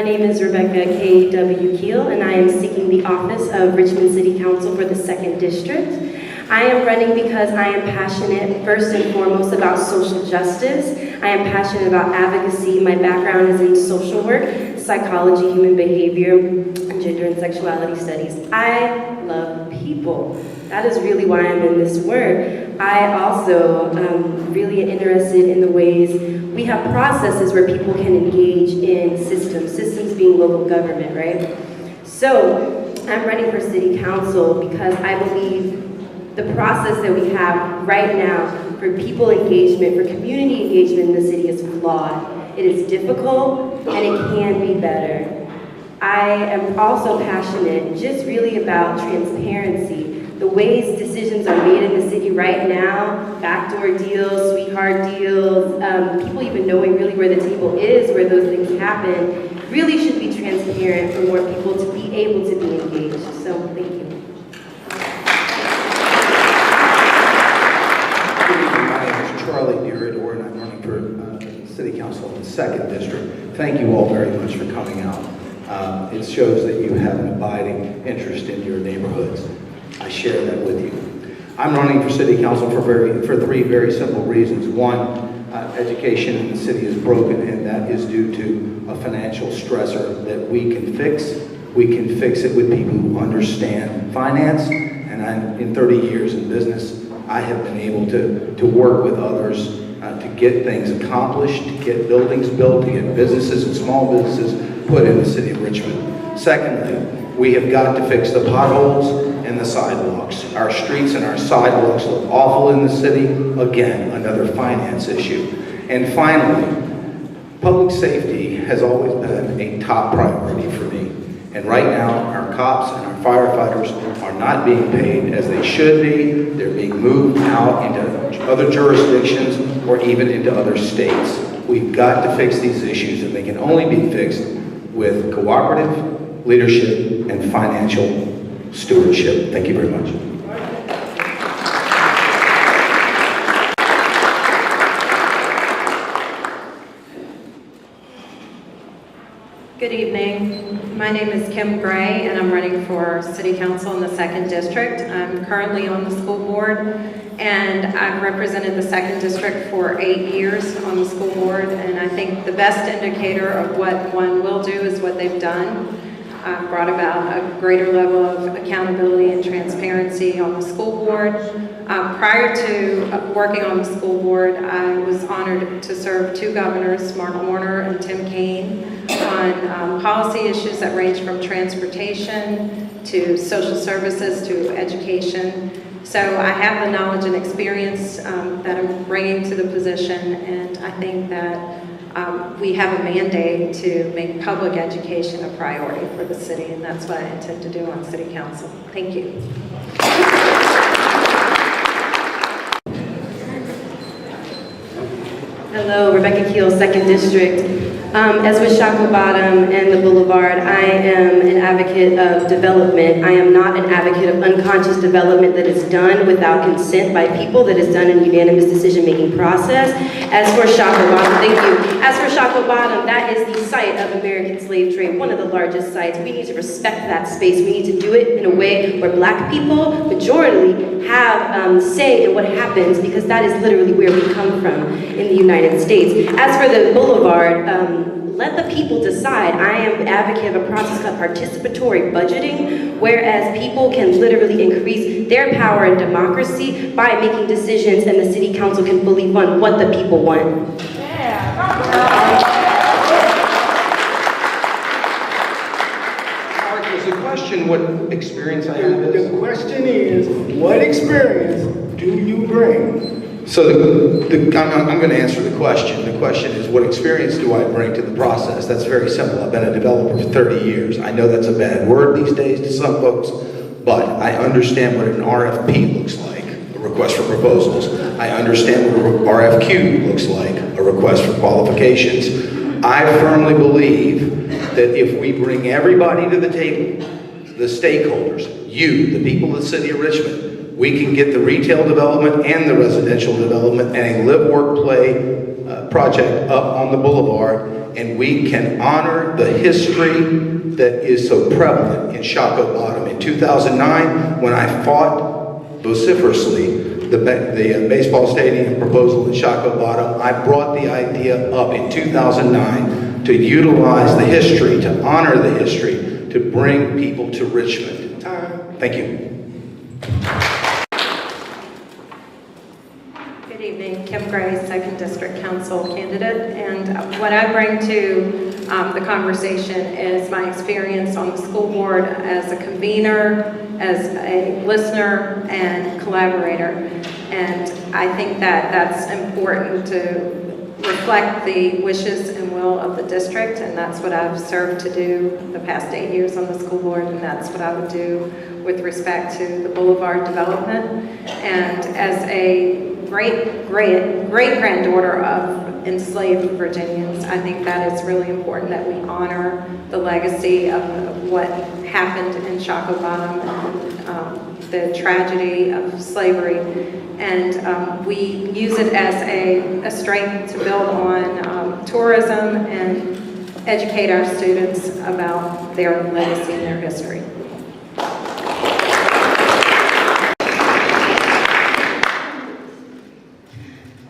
name is Rebecca K.W. Keel, and I am seeking the office of Richmond City Council for the 2nd District. I am running because I am passionate, first and foremost, about social justice. I am passionate about advocacy. My background is in social work, psychology, human behavior, and gender and sexuality studies. I love people. That is really why I'm in this work. I also really am interested in the ways we have processes where people can engage in systems being local government, right? So I'm running for city council because I believe the process that we have right now for people engagement, for community engagement in the city is flawed. It is difficult and it can be better. I am also passionate just really about transparency. The ways decisions are made in the city right now, backdoor deals, sweetheart deals, people even knowing really where the table is, where those things happen, really should be transparent for more people to be able to be engaged. So, thank you. My name is Charlie Diradour, and I'm running for City Council in the 2nd District. Thank you all very much for coming out. It shows that you have an abiding interest in your neighborhoods. I share that with you. I'm running for City Council for 3 very simple reasons. One, education in the city is broken, and that is due to a financial stressor that we can fix. We can fix it with people who understand finance, and in 30 years in business, I have been able to work with others to get things accomplished, to get buildings built, to get businesses and small businesses put in the city of Richmond. Secondly, we have got to fix the potholes and the sidewalks. Our streets and our sidewalks look awful in the city. Again, another finance issue. And finally, public safety has always been a top priority for me. And right now, our cops and our firefighters are not being paid as they should be. They're being moved out into other jurisdictions or even into other states. We've got to fix these issues, and they can only be fixed with cooperative leadership and financial stewardship. Thank you very much. Good evening. My name is Kim Gray, and I'm running for City Council in the 2nd District. I'm currently on the school board, and I've represented the 2nd District for 8 years on the school board, and I think the best indicator of what one will do is what they've done. Brought about a greater level of accountability and transparency on the school board. Prior to working on the school board, I was honored to serve 2 governors, Mark Warner and Tim Kaine, on policy issues that range from transportation to social services to education. So I have the knowledge and experience that I'm bringing to the position, and I think that we have a mandate to make public education a priority for the city, and that's what I intend to do on City Council. Thank you. Hello, Rebecca Keel, 2nd District. As with Shackley Bottom and the Boulevard, I am an advocate of development. I am not an advocate of unconscious development that is done without consent by people, that is done in a unanimous decision-making process. As for Shackley Bottom, thank you. As for Shackley Bottom, that is the site of American slave trade, one of the largest sites. We need to respect that space. We need to do it in a way where Black people, majority, have say in what happens, because that is literally where we come from in the United States. As for the Boulevard, let the people decide. I am an advocate of a process called participatory budgeting, whereas people can literally increase their power and democracy by making decisions, and the city council can fully fund what the people want. Mark, is the question what experience I have? The question is, what experience do you bring? So I'm going to answer the question. The question is, what experience do I bring to the process? That's very simple. I've been a developer for 30 years. I know that's a bad word these days to some folks, but I understand what an RFP looks like, a request for proposals. I understand what a RFQ looks like, a request for qualifications. I firmly believe that if we bring everybody to the table, the stakeholders, you, the people of the city of Richmond, we can get the retail development and the residential development and a live, work, play project up on the boulevard, and we can honor the history that is so prevalent in Shockoe Bottom. In 2009, when I fought vociferously the baseball stadium proposal in Shockoe Bottom, I brought the idea up in 2009 to utilize the history, to honor the history, to bring people to Richmond. Thank you. Good evening, Kim Gray, 2nd District Council candidate, and what I bring to the conversation is my experience on the school board as a convener, as a listener, and collaborator, and I think that that's important to reflect the wishes and will of the district, and that's what I've served to do the past 8 years on the school board, and that's what I would do with respect to the Boulevard development. And as a great-granddaughter of enslaved Virginians, I think that it's really important that we honor the legacy of what happened in Shockoe Bottom and the tragedy of slavery. And we use it as a strength to build on tourism and educate our students about their legacy and their history.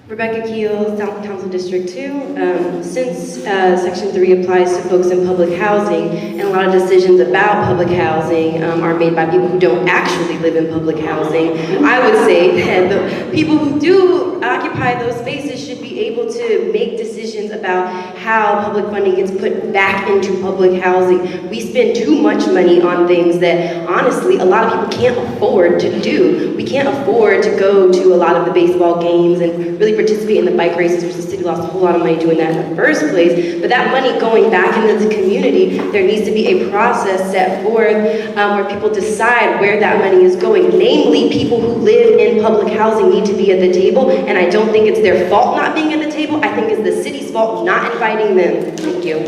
Rebecca Keel, South Council District 2. Since Section 3 applies to folks in public housing, and a lot of decisions about public housing are made by people who don't actually live in public housing, I would say that the people who do occupy those spaces should be able to make decisions about how public funding gets put back into public housing. We spend too much money on things that, honestly, a lot of people can't afford to do. We can't afford to go to a lot of the baseball games and really participate in the bike races, which the city lost a whole lot of money doing that in the first place. But that money going back into the community, there needs to be a process set forth where people decide where that money is going. Namely, people who live in public housing need to be at the table, and I don't think it's their fault not being at the table. I think it's the city's fault not inviting them. Thank you.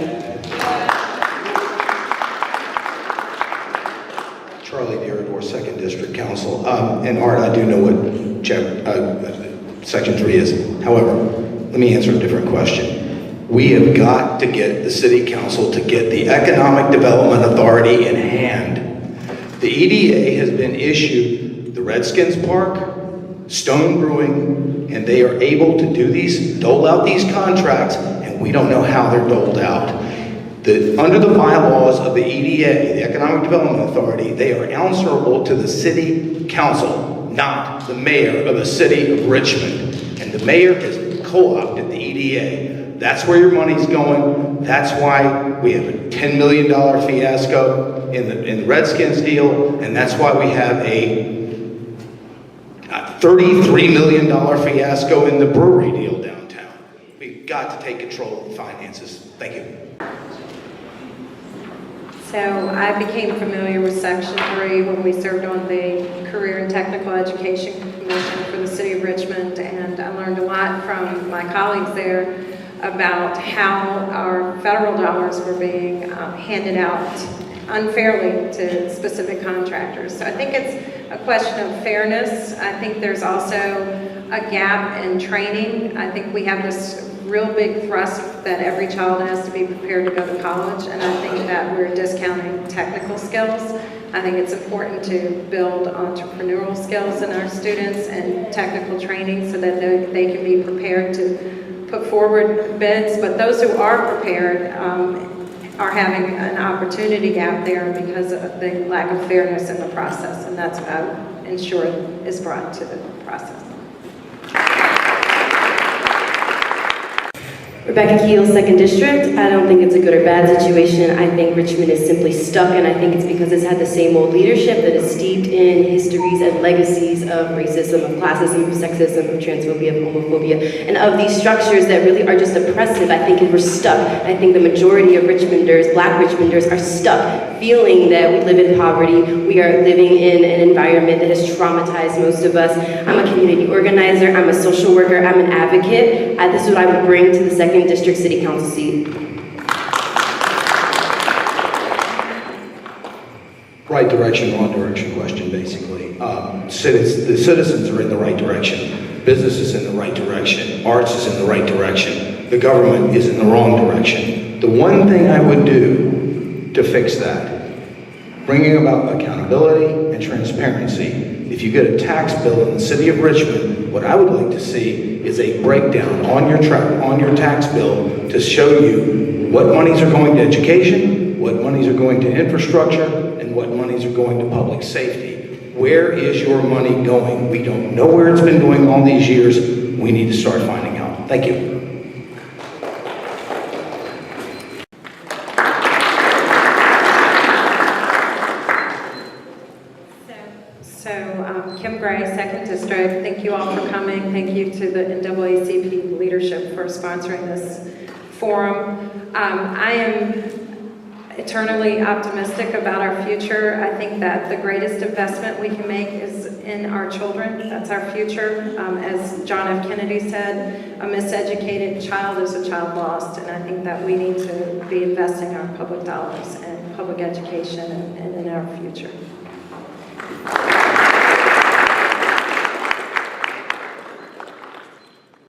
Charlie Diradour, 2nd District Council. And Art, I do know what Section 3 is. However, let me answer a different question. We have got to get the City Council to get the Economic Development Authority in hand. The EDA has been issued the Redskins Park, Stone Brewing, and they are able to dole out these contracts, and we don't know how they're doled out. Under the bylaws of the EDA, the Economic Development Authority, they are answerable to the City Council, not the mayor of the city of Richmond. And the mayor has co-opted the EDA. That's where your money's going. That's why we have a $10 million fiasco in the Redskins deal, and that's why we have a $33 million fiasco in the brewery deal downtown. We've got to take control of the finances. Thank you. So I became familiar with Section 3 when we served on the Career and Technical Education Commission for the City of Richmond, and I learned a lot from my colleagues there about how our federal dollars were being handed out unfairly to specific contractors. So I think it's a question of fairness. I think there's also a gap in training. I think we have this real big thrust that every child has to be prepared to go to college, and I think that we're discounting technical skills. I think it's important to build entrepreneurial skills in our students and technical training so that they can be prepared to put forward bids, but those who are prepared are having an opportunity gap there because of the lack of fairness in the process, and that's what I would ensure is brought to the process. Rebecca Keel, 2nd District. I don't think it's a good or bad situation. I think Richmond is simply stuck, and I think it's because it's had the same old leadership that is steeped in histories and legacies of racism, of classism, of sexism, of transphobia, of homophobia, and of these structures that really are just oppressive. I think we're stuck. I think the majority of Richmonders, Black Richmonders, are stuck feeling that we live in poverty. We are living in an environment that has traumatized most of us. I'm a community organizer. I'm a social worker. I'm an advocate. This is what I would bring to the 2nd District City Council seat. Right direction, wrong direction question, basically. The citizens are in the right direction. Business is in the right direction. Arts is in the right direction. The government is in the wrong direction. The one thing I would do to fix that, bringing about accountability and transparency. If you get a tax bill in the city of Richmond, what I would like to see is a breakdown on your tax bill to show you what monies are going to education, what monies are going to infrastructure, and what monies are going to public safety. Where is your money going? We don't know where it's been going all these years. We need to start finding out. Thank you. Kim Gray, 2nd District. Thank you all for coming. Thank you to the NAACP leadership for sponsoring this forum. I am eternally optimistic about our future. I think that the greatest investment we can make is in our children. That's our future. As John F. Kennedy said, a miseducated child is a child lost, and I think that we need to be investing our public dollars in public education and in our future.